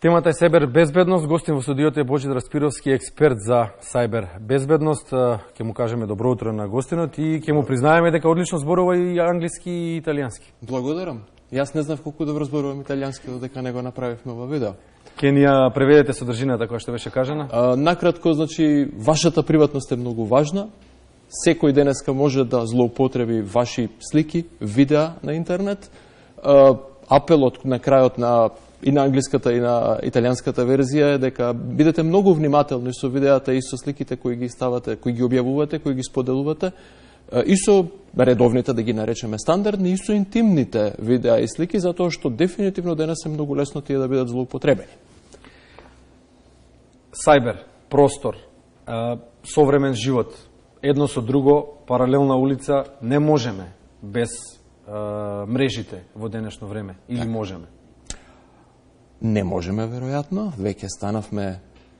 Темата е Сайбер безбедност. Гостин во студиото е Божидар Спировски, експерт за Сайбер безбедност. Ќе му кажеме добро утро на гостинот и ќе му признаеме дека одлично зборува и англиски и италијански. Благодарам. Јас не знав колку добро зборувам италијански, додека не го направивме во видео. Ке ни ја преведете содржината која што беше кажана? Накратко, значи, вашата приватност е многу важна. Секој денеска може да злоупотреби ваши слики, видеа на интернет. Апелот на крајот на и на англиската и на италијанската верзија е дека бидете многу внимателни со видеата и со сликите кои ги ставате, кои ги објавувате, кои ги споделувате, и со редовните, да ги наречеме стандардни, и со интимните видеа и слики, затоа што дефинитивно денес е многу лесно тие да бидат злоупотребени. Сайбер, простор, современ живот, едно со друго, паралелна улица, не можеме без мрежите во денешно време, или можеме? Не можеме, веројатно. Веќе станавме,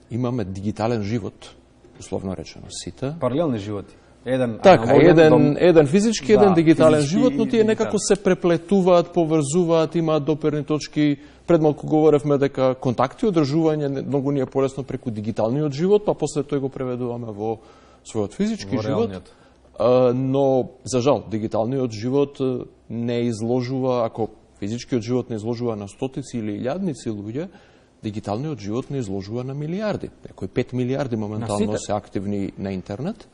имаме дигитален живот, условно речено, сите. Паралелни животи. Еден физички, еден дигитален живот, но тие некако се преплетуваат, поврзуваат, имаат доперни точки. Пред малку говоревме дека контакти, одржување многу ни е полесно преку дигиталниот живот, па после тој го преведуваме во својот физички живот. Но, за жал, дигиталниот живот не изложува, ако физичкиот живот не изложува на стотици или илјадници луѓе, дигиталниот живот не изложува на милиарди. Некои 5 милиарди моментално се активни на интернет.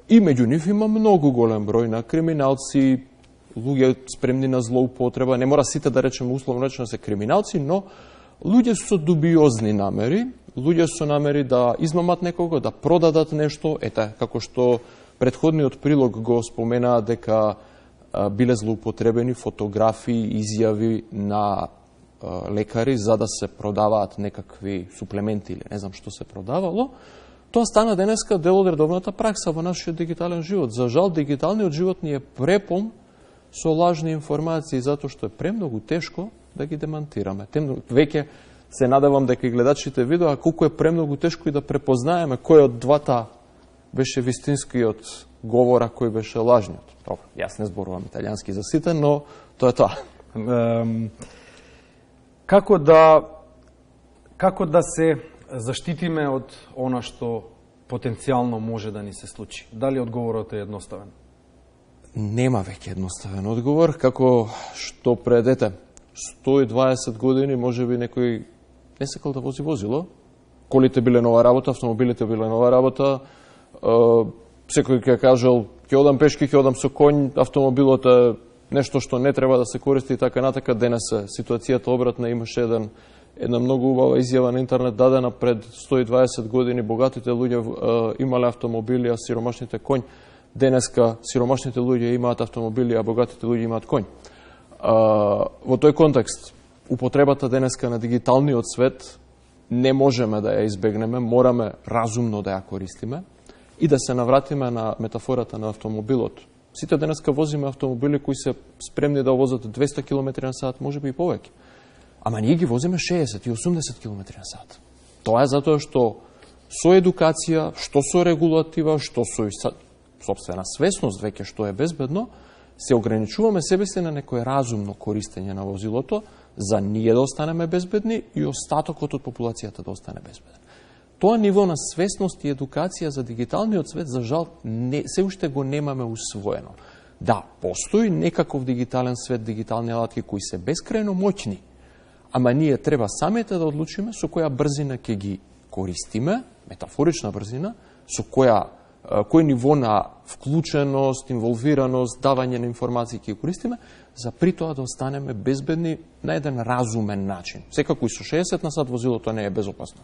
И меѓу нив има многу голем број на криминалци, луѓе спремни на злоупотреба. Не мора сите да речеме условно речено се криминалци, но луѓе со дубиозни намери, луѓе со намери да измамат некого, да продадат нешто. Ете, како што претходниот прилог го споменаа дека биле злоупотребени фотографии, изјави на лекари за да се продаваат некакви суплементи или не знам што се продавало, тоа стана денеска дел од редовната пракса во нашиот дигитален живот. За жал, дигиталниот живот ни е препон со лажни информации, затоа што е премногу тешко да ги демантираме. Веќе се надевам дека гледачите видеа колку е премногу тешко и да препознаеме кој од двата беше вистинскиот говора, кој беше лажниот. Добро, јас не зборувам италијански за сите, но тоа е тоа. Како да се заштитиме од она што потенцијално може да ни се случи? Дали одговорот е едноставен? Нема веќе едноставен одговор. Како што предете 120 години можеби некој не сакал да вози возило, колите биле нова работа, автомобилите биле нова работа, секој ќе кажал ќе одам пешки, ќе одам со конј, автомобилот е нешто што не треба да се користи и така натака. Денес е ситуацијата обратна. Имаше една многу убава изјава на интернет дадена пред 120 години. Богатите луѓе имале автомобили, а сиромашните конј. Денеска сиромашните луѓе имаат автомобили, а богатите луѓе имаат конј. Во тој контекст, употребата денеска на дигиталниот свет не можеме да ја избегнеме, мораме разумно да ја користиме. И да се навратиме на метафората на автомобилот. Сите денеска возиме автомобили кои се спремни да возат 200 км на сат, може би и повеќе. Ама ние ги возиме 60 и 80 км на сат. Тоа е затоа што со едукација, што со регулатива, што со собствена свесност веќе што е безбедно, се ограничуваме себе си на некое разумно користење на возилото, за ние да останеме безбедни и остатокот од популацијата да остане безбеден. Тоа ниво на свесност и едукација за дигиталниот свет, за жал, се уште го немаме усвоено. Да, постои некаков дигитален свет, дигитални алатки кои се бескрајно моќни, ама ние треба самите да одлучиме со која брзина ќе ги користиме, метафорична брзина, со кој ниво на вклученост, инволвираност, давање на информации ќе користиме, за при тоа да останеме безбедни на еден разумен начин. Секако и со 60 на сат возилото не е безопасно.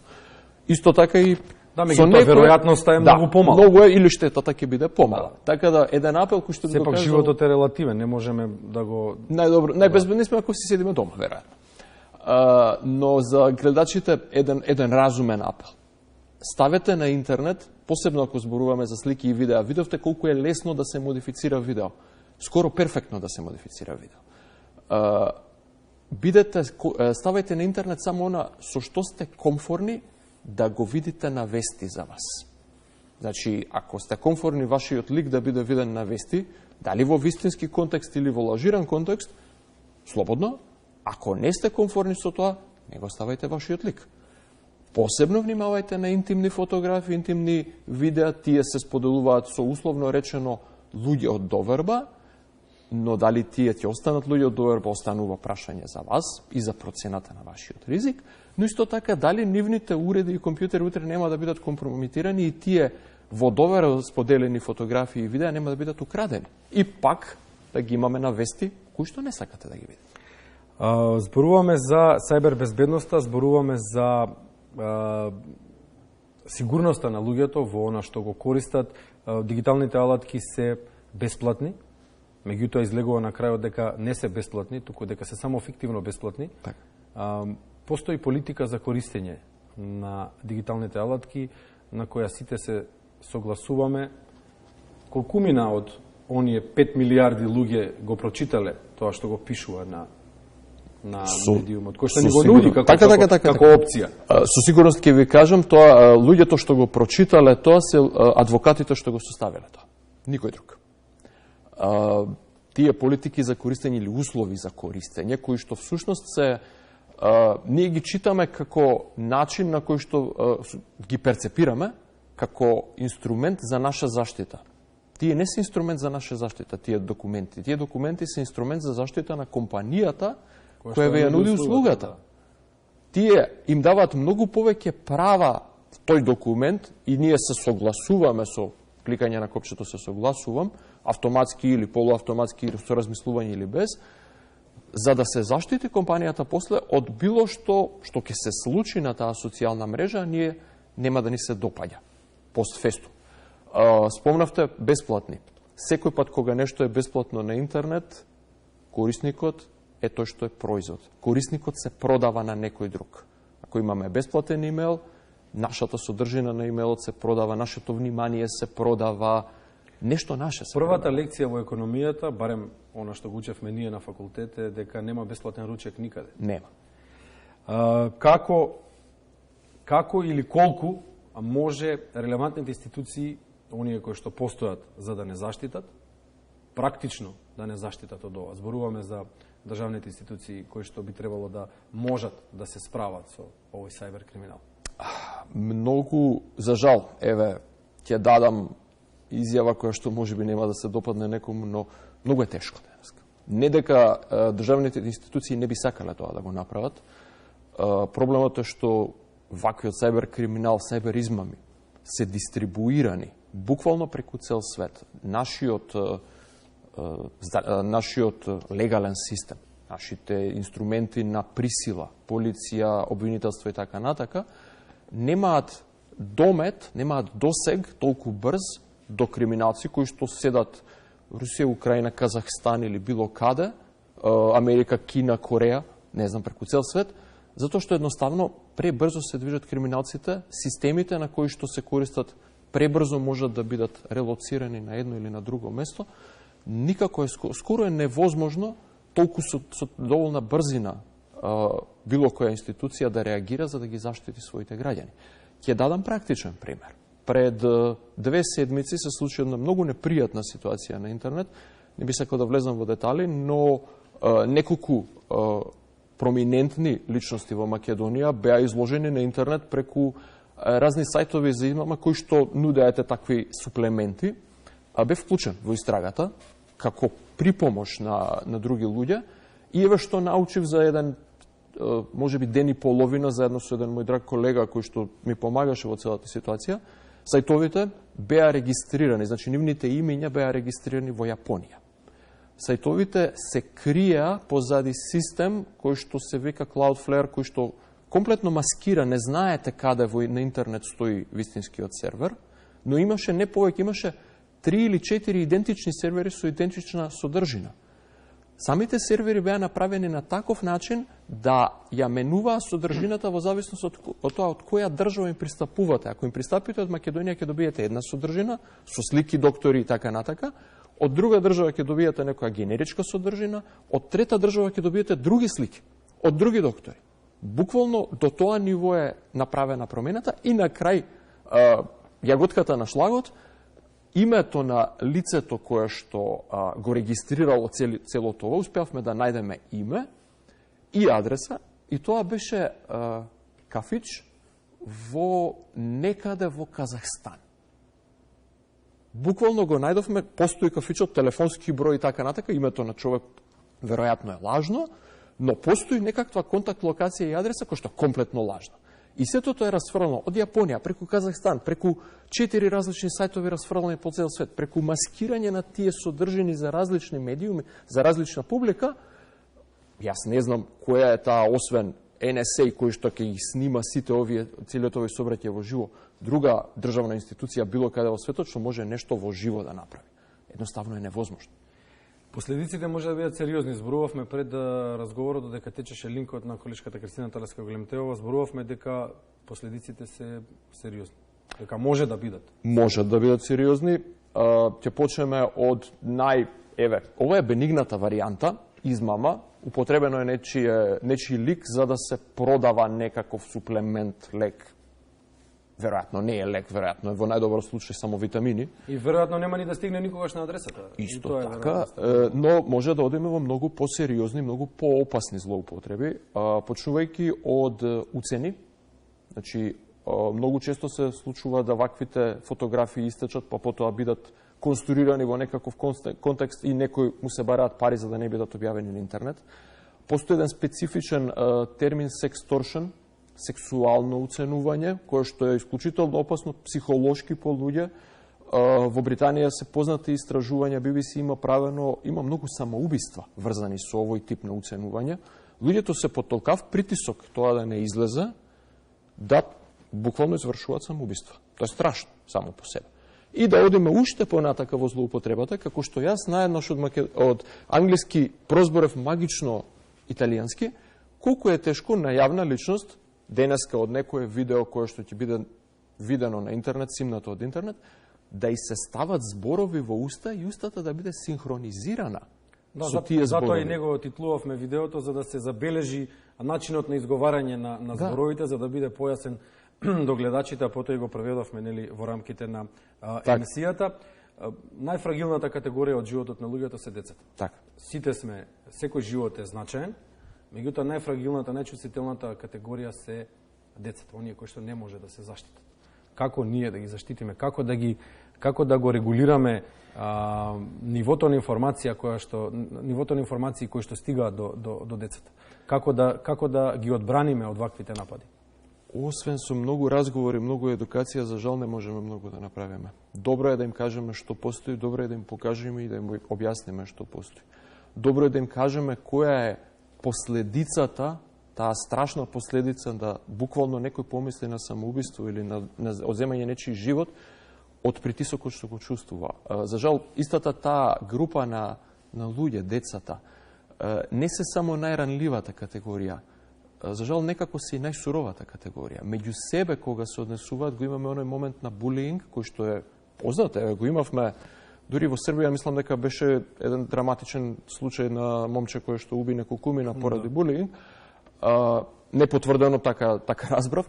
Исто така и со веројатноста е многу помала. Многу е, или штетата ќе биде помала. Така да еден апел кој што би го кажал, животот е релативен, не можеме да го најбезбедни сме ако си седиме дома, веројатно. Но за гледачите еден разумен апел. Ставете на интернет, посебно ако зборуваме за слики и видеа, видовте колку е лесно да се модифицира видео. Скоро перфектно да се модифицира видео. Ставајте на интернет само она со што сте комфорни да го видите на вести за вас. Значи, ако сте комфорни вашиот лик да биде виден на вести, дали во вистински контекст или во лажиран контекст, слободно. Ако не сте комфорни со тоа, не го ставајте вашиот лик. Посебно внимавајте на интимни фотографии, интимни видеа, тие се споделуваат со условно речено луѓе од доверба, но дали тие ќе останат луѓе од доверба останува прашање за вас и за процената на вашиот ризик, но исто така дали нивните уреди и компјутери утре нема да бидат компрометирани и тие во доверба споделени фотографии и видеа нема да бидат украдени. И пак да ги имаме на вести кои што не сакате да ги видите. Зборуваме за сајбер безбедноста, зборуваме за сигурноста на луѓето во она што го користат. Дигиталните алатки се бесплатни, меѓутоа излегува на крајот дека не се бесплатни, туку дека се само фиктивно бесплатни. Постои политика за користење на дигиталните алатки, на која сите се согласуваме. Колкумина од оние 5 милиарди луѓе го прочитале тоа што го пишува на медиумот, кој што ни го нуди како опција. Со сигурност ќе ви кажам, тоа луѓето што го прочитале, тоа се адвокатите што го составиле тоа. Никој друг. Тие политики за користење или услови за користење, кои што всушност се ние ги читаме како начин на кој што ги перцепираме како инструмент за наша заштита. Тие не се инструмент за наша заштита, тие документи. Тие документи се инструмент за заштита на компанијата која ви ја нуди услугата. Тие им даваат многу повеќе права тој документ и ние се согласуваме со кликање на копчето се согласувам, автоматски или полуавтоматски или со размислување или без, за да се заштити компанијата после од било што ќе се случи на таа социјална мрежа, ние нема да ни се допаѓа. Постфестум. Спомнавте бесплатни. Секој пат кога нешто е бесплатно на интернет, корисникот е тој што е производ. Корисникот се продава на некој друг. Ако имаме бесплатен имейл, нашата содржина на имейлот се продава, нашето внимание се продава, нешто наше се продава. Првата лекција во економијата, барем она што го учевме ние на факултет, е дека нема бесплатен ручек никаде. Нема. Како или колку може релевантните институции, оние кои што постојат за да не заштитат, практично да не заштитат од ова? Зборуваме за државните институции кои што би требало да можат да се справат со овој сајбер криминал. Многу, за жал, ќе дадам изјава која што можеби нема да се допадне некому, но многу е тешко денес. Не дека државните институции не би сакале тоа да го направат. Проблемот е што ваквиот сајбер криминал, сајбер измами се дистрибуирани буквално преку цел свет. Нашиот легален систем, нашите инструменти на присила, полиција, обвинителство и така натака, немаат домет, немаат досег толку брз до криминалци кои што седат Русија, Украина, Казахстан или било каде, Америка, Кина, Кореја, не знам, преку цел свет, затоа што едноставно пребрзо се движат криминалците, системите на кои што се користат пребрзо можат да бидат релоцирани на едно или на друго место. Никако скоро е невозможно толку со доволна брзина било која институција да реагира за да ги заштити своите граѓани. Ќе дадам практичен пример. Пред 2 седмици се случи една многу непријатна ситуација на интернет. Не би сакал да влезам во детали, но неколку проминентни личности во Македонија беа изложени на интернет преку разни сајтови за измама кои што нудеате такви суплементи, а бе вклучен во истрагата како припомош на други луѓе и еве што научив за еден можеби ден и половина заедно со еден мој драг колега кој што ми помагаше во целата ситуација. Сајтовите беа регистрирани, значи нивните имиња беа регистрирани во Јапонија. Сајтовите се криеа позади систем кој што се вика Cloudflare, кој што комплетно маскира, не знаете каде на интернет стои вистинскиот сервер, но имаше не повеќе, имаше 3 или 4 идентични сервери со идентична содржина. Самите сервери беа направени на таков начин да ја менуваа содржината во зависност од тоа од која држава им пристапувате. Ако им пристапите од Македонија ќе добиете една содржина со слики, доктори и така натака, од друга држава ќе добиете некоја генеричка содржина, од трета држава ќе добиете други слики, од други доктори. Буквално до тоа ниво е направена промената и на крај јаготката на шлагот, името на лицето кое што го регистрирало целото ова, успеавме да најдеме име и адреса и тоа беше кафич во некаде во Казахстан. Буквално го најдовме, постои кафичот, телефонски број и така натака, името на човек веројатно е лажно, но постои некаква контакт локација и адреса која што е комплетно лажна. И сето тоа е расфрлено од Јапонија, преку Казахстан, преку 4 различни сајтови расфрлени по цел свет, преку маскирање на тие содржини за различни медиуми, за различна публика. Јас не знам која е таа, освен NSA кој што ќе ги снима сите овие, целиот овој собраќај во живо, друга државна институција било каде во светот што може нешто во живо да направи. Едноставно е невозможно. Последиците може да бидат сериозни. Зборувавме пред разговорот додека течеше линкот на колешката Кристина Талеска-Големтеова, зборувавме дека последиците се сериозни. Дека може да бидат. Може да бидат сериозни. Ќе почнеме од ова е бенигната варијанта, измама, употребено е нечи лик за да се продава некаков суплемент, лек. Веројатно не е лек, веројатно е во најдобар случај само витамини. И веројатно нема ни да стигне никогаш на адресата. Исто така, но може да одиме во многу посериозни, многу поопасни злоупотреби, почнувајќи од уцени. Значи, многу често се случува да ваквите фотографии истечат, па потоа бидат конструирани во некаков контекст и некој му се бараат пари за да не бидат објавени на интернет. Постои еден специфичен термин sextortion, сексуално уценување, кое што е исклучително опасно психолошки по луѓе. Во Британија се познати истражувања, BBC има многу самоубиства врзани со овој тип на уценување. Луѓето се под толкав притисок тоа да не излезе, да буквално извршуваат самоубиства. Тоа е страшно само по себе. И да одиме уште понатака во злоупотребата, како што јас наеднаш од англиски прозборев магично италијански, колку е тешко на јавна личност денеска од некое видео кое што ќе биде видено на интернет, симнато од интернет, да и се стават зборови во уста и устата да биде синхронизирана со тие зборови. Затоа и него титлувавме видеото, за да се забележи начинот на изговарање на зборовите, за да биде појасен до гледачите, а потоа и го преведовме во рамките на емисијата. Најфрагилната категорија од животот на луѓето се децата. Так. Сите сме, секој живот е значаен, меѓутоа најфрагилната, најчувствителната категорија се децата, оние кои што не може да се заштитат. Како ние да ги заштитиме, како да го регулираме нивото на информација кои што стигаат до децата. Како да ги одбраниме од ваквите напади. Освен со многу разговори, многу едукација, за жал не можеме многу да направиме. Добро е да им кажеме што постои, добро е да им покажеме и да им објасниме што постои. Добро е да им кажеме која е последицата, таа страшна последица да буквално некој помисли на самоубиство или на одземање нечiji живот од притисокот што го чувствува. За жал, истата таа група на луѓе, децата, не се само најранливата категорија, за жал некако се и најсуровата категорија. Меѓу себе кога се однесуваат, го имаме оној момент на булинг, кој што е познат, го имавме дури во Србија, мислам дека беше еден драматичен случај на момче кој што уби неколкумина поради булинг. Непотврдено така разбрав.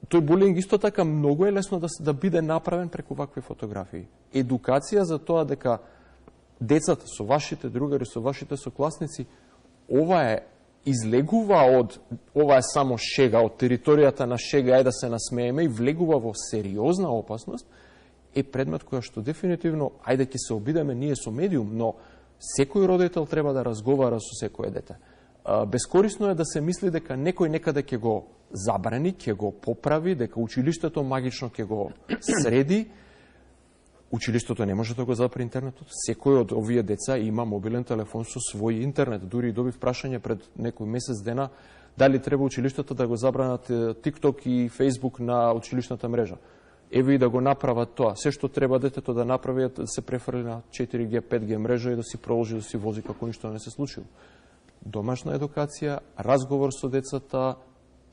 Тој булинг исто така многу е лесно да биде направен преку вакви фотографии. Едукација за тоа дека децата со вашите другари, со вашите сокласници, ова е само шега, од територијата на шега е да се насмееме и влегува во сериозна опасност, е предмет која што дефинитивно, ајде ќе се обидеме ние со медиум, но секој родител треба да разговара со секое дете. Бескорисно е да се мисли дека некој некаде ќе го забрани, ќе го поправи, дека училиштето магично ќе го среди. Училиштето не може да го запре интернетот. Секој од овие деца има мобилен телефон со свој интернет. Дури добив прашање пред некој месец дена дали треба училиштето да го забранат TikTok и Facebook на училишната мрежа. Еве и да го направат тоа. Се што треба детето да направи е да се префрли на 4G, 5G мрежа и да си продолжи да си вози како ништо не се случило. Домашна едукација, разговор со децата,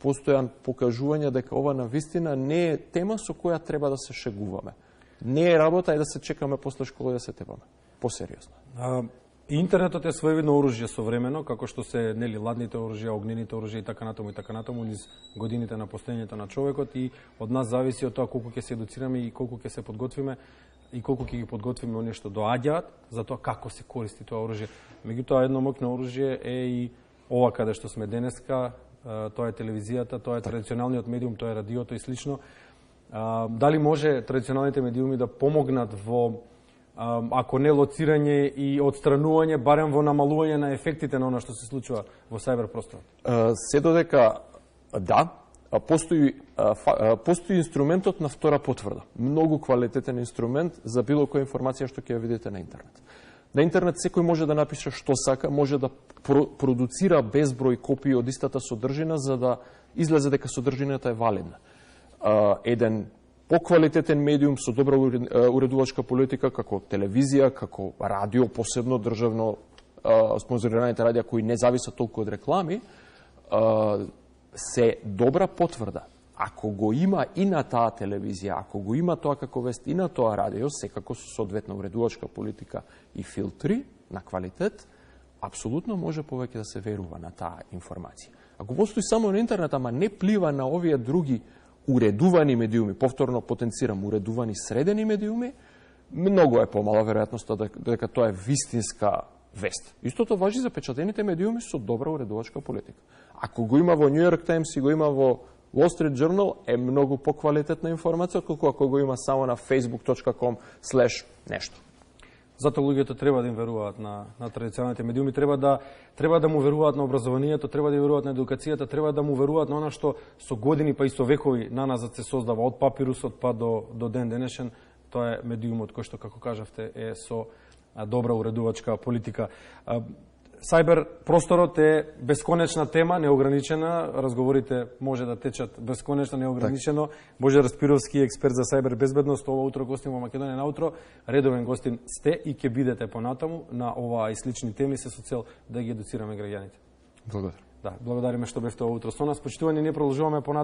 постојан покажување дека ова навистина не е тема со која треба да се шегуваме. Не е работа и да се чекаме после школа да се тепаме. Посериозно. Интернетот е своевидно оружје современо, како што се ладните оружја, огнените оружја и така натаму низ годините на постоењето на човекот, и од нас зависи од тоа колку ќе се едуцираме и колку ќе се подготвиме и колку ќе ги подготвиме оние што доаѓаат за тоа како се користи тоа оружје. Меѓутоа едно моќно оружје е и ова каде што сме денеска, тоа е телевизијата, тоа е традиционалниот медиум, тоа е радиото и слично. Дали може традиционалните медиуми да помогнат во, ако не лоцирање и отстранување, барем во намалување на ефектите на она што се случува во сајбер просторот? Се додека да, постои инструментот на втора потврда. Многу квалитетен инструмент за било која информација што ќе ја видите на интернет. На интернет секој може да напише што сака, може да продуцира безброј копии од истата содржина за да излезе дека содржината е валидна. Еден поквалитетен медиум со добра уредувачка политика, како телевизија, како радио, посебно државно спонзорираните радија кои не зависат толку од реклами, се добра потврда. Ако го има и на таа телевизија, ако го има тоа како вест и на тоа радио, секако со соодветна уредувачка политика и филтри на квалитет, апсолутно може повеќе да се верува на таа информација. Ако постои само на интернет, ама не плива на овие други уредувани медиуми, повторно потенцирам, уредувани средени медиуми, многу е помала веројатноста дека тоа е вистинска вест. Истото важи за печатените медиуми со добра уредувачка политика. Ако го има во New York Times и го има во Wall Street Journal, е многу поквалитетна информација, отколку ако го има само на facebook.com/нешто. Зато луѓето треба да им веруваат на традиционалните медиуми, треба да му веруваат на образованието, треба да им веруваат на едукацијата, треба да му веруваат на она што со години па и со векови наназад се создава од папирусот па до ден денешен. Тоа е медиумот кој што, како кажавте, е со добра уредувачка политика. Сајбер просторот е бесконечна тема, неограничена. Разговорите може да течат бесконечно, неограничено. Божидар Спировски, експерт за сајбер безбедност, ова утро гостин во Македонија на утро. Редовен гостин сте и ќе бидете понатаму на оваа и слични теми, се со цел да ги едуцираме граѓаните. Благодарам. Да, благодариме што бевте ова утро со нас. Почитувани, ние продолжуваме понатаму.